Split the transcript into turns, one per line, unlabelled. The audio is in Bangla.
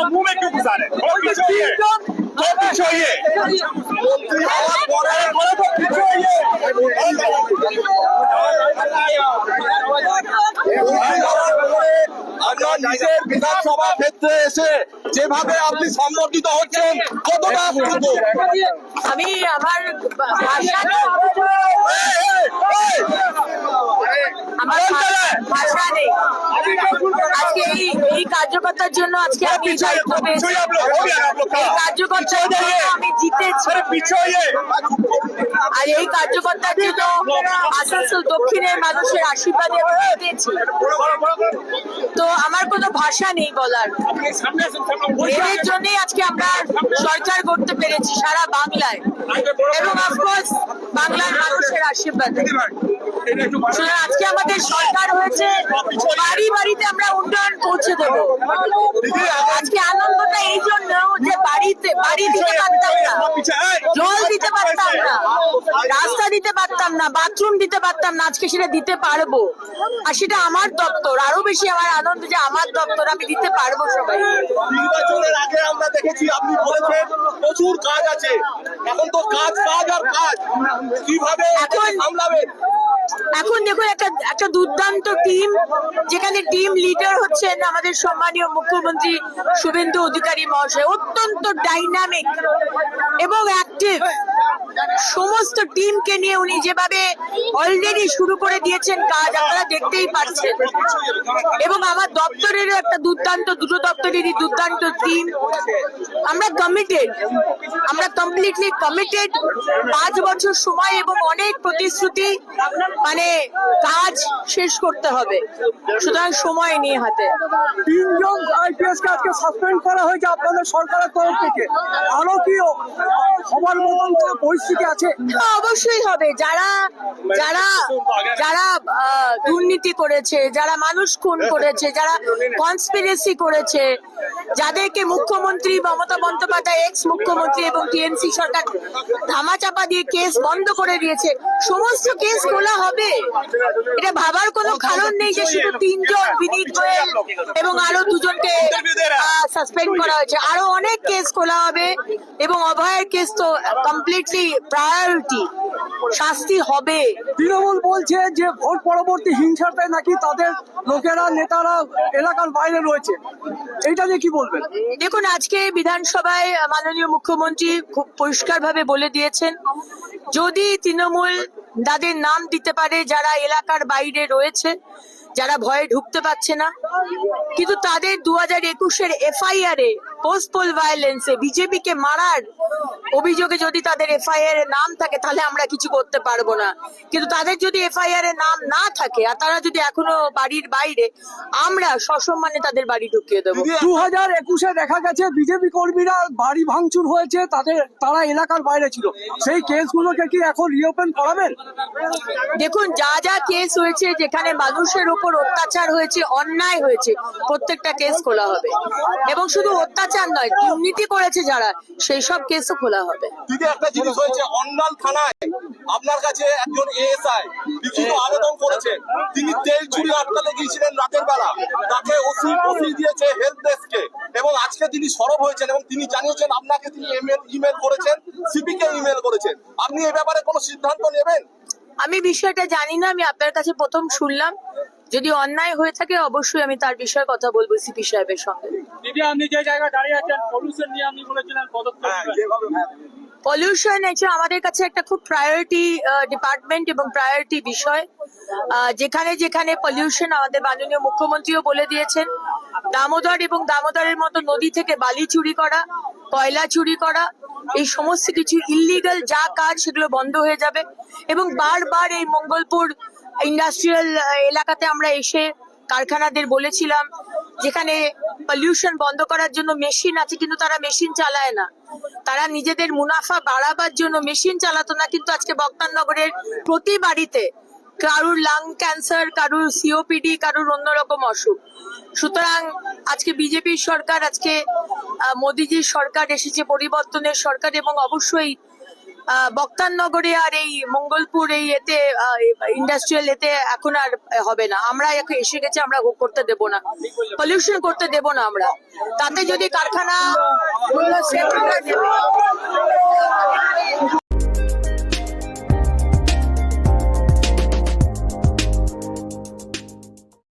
मुंह में क्यों घुसा रहे? আপনার নিজের বিধানসভা ক্ষেত্রে এসে যেভাবে আপনি সম্বর্ধিত হচ্ছেন কতটা আপ্লুত?
আমি আমার ভাষা নেই। আজকে এই কার্যকর্তার জন্য আজকে আমি দায়িত্ব পেয়েছি। এই কার্যকর্তার জন্য আমি জিতেছি, আর এই কার্যকর্তার জন্য আসানসোল দক্ষিণের মানুষের আশীর্বাদে আমি জিতেছি। তো আমার কোনো ভাষা নেই বলার। এর জন্যই আজকে আমরা সরকার করতে পেরেছি সারা বাংলায়, এবং অফকোর্স বাংলার মানুষের আশীর্বাদে। আজকে আমাদের সরকার হয়েছে, বাড়ি বাড়িতে আমরা উন্নয়ন পৌঁছে দেবো। আজকে আনন্দটা এই জন্য যে বাড়ি দিতে পারতাম না, জল দিতে পারতাম না, রাস্তা দিতে পারতাম না, বাথরুম দিতে পারতাম না, আজকে সেটা দিতে পারবো। আর সেটা আমার দপ্তর। আরো বেশি আমার আনন্দ যে আমার দপ্তর, আমি দিতে পারবো সবাই।
নির্বাচনের আগে আমরা দেখেছি আপনি বলেছেন প্রচুর কাজ আছে, এখন তো কাজ আর কাজ, কিভাবে এখন সামলাবেন?
এখন দেখুন একটা দুর্দান্ত টিম, যেখানে টিম লিডার হচ্ছেন আমাদের সম্মানীয় মুখ্যমন্ত্রী শুভেন্দু অধিকারী মহাশয়, অত্যন্ত ডাইনামিক এবং অ্যাক্টিভ। সমস্ত টিমকে নিয়ে উনি যেভাবে অলরেডি শুরু করে দিয়েছেন কাজ, আপনারা দেখতেই পাচ্ছেন। এবং আমার দপ্তরেরও একটা দুটো দপ্তরেরই দুর্দান্ত টিম। আমরা কমিটেড, আমরা কমপ্লিটলি কমিটেড। 5 বছর সময় এবং অনেক প্রতিশ্রুতি, মানে কাজ শেষ করতে হবে, সুতরাং সময় নিয়ে হাতে।
3 জন আইপিএস কে আজকে সাসপেন্ড করা হয়েছে আপনাদের সরকারের তরফ থেকে, আরো কি সবার মতন পরিস্থিতি আছে?
অবশ্যই হবে। যারা যারা যারা দুর্নীতি করেছে, যারা মানুষ খুন করেছে, যারা কনস্পিরেসি করেছে, যাদেরকে মুখ্যমন্ত্রী মমতা বন্দ্যোপাধ্যায়, এক্স মুখ্যমন্ত্রী এবং টিএমসি সরকার ধামাচাপা দিয়ে কেস বন্ধ করে দিয়েছে, সমস্ত কেস খোলা হবে। এটা ভাবার কোনো কারণ নেই যে শুধু 3 জন, বিনীত গোয়েল এবং আরো 2 জনকে সাসপেন্ড করা হয়েছে। আরো অনেক কেস খোলা হবে, এবং অভয়ের কেস তো কমপ্লিটলি প্রায়োরিটি, শাস্তি হবে।
তৃণমূল বলছে যে ভোট পরবর্তী হিংসাতে নাকি তাদের লোকেরা, নেতারা এলাকার বাইরে রয়েছে, এইটা নিয়ে কি বলবেন?
দেখুন, আজকে বিধানসভায় মাননীয় মুখ্যমন্ত্রী খুব পরিষ্কার ভাবে বলে দিয়েছেন, যদি তৃণমূল তাদের নাম দিতে পারে যারা এলাকার বাইরে রয়েছে, যারা ভয়ে ঢুকতে পারছে না, কিন্তু তাদের 2021-এর এফআইআর এ পোস্ট পোল ভায়োলেন্সে বিজেপি কে মারার অভিযোগে যদি তাদের এফআইআর এর নাম থাকে, তাহলে আমরা কিছু করতে পারবো না। কিন্তু তাদের যদি এফআইআর এর নাম না থাকে, আর তারা যদি এখনো বাড়ির বাইরে, আমরা সসম্মানে তাদের বাড়ি ঢুকিয়ে দেবো।
2021-এ দেখা গেছে বিজেপি কর্মীরা বাড়ি ভাঙচুর হয়েছে, তারা এলাকার বাইরে ছিল, সেই কেসগুলোকে কি এখন রিওপেন করাবেন?
দেখুন, যা যা কেস হয়েছে, যেখানে মানুষের উপর অত্যাচার হয়েছে, অন্যায় হয়েছে, প্রত্যেকটা কেস খোলা হবে। এবং শুধু অত্যাচার নয়, দুর্নীতি করেছে যারা, সেই সব কেসও খোলা হবে।
দিদি, একটা জিনিস হয়েছে, অন্যাল থানায় আপনার কাছে একজন এএসআই লিখিত আবেদন করেছেন, তিনি তেল চুরি আটকাতে গিয়েছিলেন রাতের বেলা, তাকে ওসি দিয়েছে হেল্প ডেস্ককে, এবং আজকে তিনি সরব হয়েছেন এবং তিনি জানিয়েছেন আপনাকে তিনি ইমেল করেছেন, সিপি কে ইমেল করেছেন। আপনি এ ব্যাপারে কোনো সিদ্ধান্ত নেবেন?
আমি বিষয়টা জানি না, আমি আপনার কাছে প্রথম শুনলাম। যদি অন্যায় হয়ে থাকে, অবশ্যই আমি তার বিষয়ে কথা বলবো সিপি সাহেবের সঙ্গে।
দিদি, আপনি যে জায়গায় দাঁড়িয়ে আছেন, পলিউশন নিয়ে আপনি বলেছিলেন পদক্ষেপ।
পলিউশন হচ্ছে আমাদের কাছে একটা খুব প্রায়োরিটি ডিপার্টমেন্ট এবং প্রায়োরিটি বিষয়। যেখানে যেখানে পলিউশন, আমাদের মাননীয় মুখ্যমন্ত্রীও বলে দিয়েছেন, দামোদর এবং দামোদরের মতো নদী থেকে বালি চুরি করা, কয়লা চুরি করা, এই সমস্ত কিছু ইল্লিগাল যা কাজ, সেগুলো বন্ধ হয়ে যাবে। এবং বারবার এই মঙ্গলপুর ইন্ডাস্ট্রিয়াল এলাকাতে আমরা এসে কারখানাদের বলেছিলাম, যেখানে পলিউশন বন্ধ করার জন্য মেশিন আছে, কিন্তু তারা মেশিন চালায় না, তারা নিজেদের মুনাফা বাড়াবার জন্য মেশিন চালাতো না, কিন্তু আজকে বক্তারনগরের প্রতি বাড়িতে কারুর লাং ক্যান্সার, কারুর সিওপিডি, কারুর অন্যরকম অসুখ। সুতরাং আজকে বিজেপির সরকার, আজকে মোদিজির সরকার এসেছে, পরিবর্তনের সরকার, এবং অবশ্যই বক্তারনগরে আর এই মঙ্গলপুর এই এতে ইন্ডাস্ট্রিয়াল এতে এখন আর হবে না। আমরা এখন এসে গেছে, আমরা করতে দেব না, পলিউশন করতে দেব না আমরা। তাতে যদি কারখানা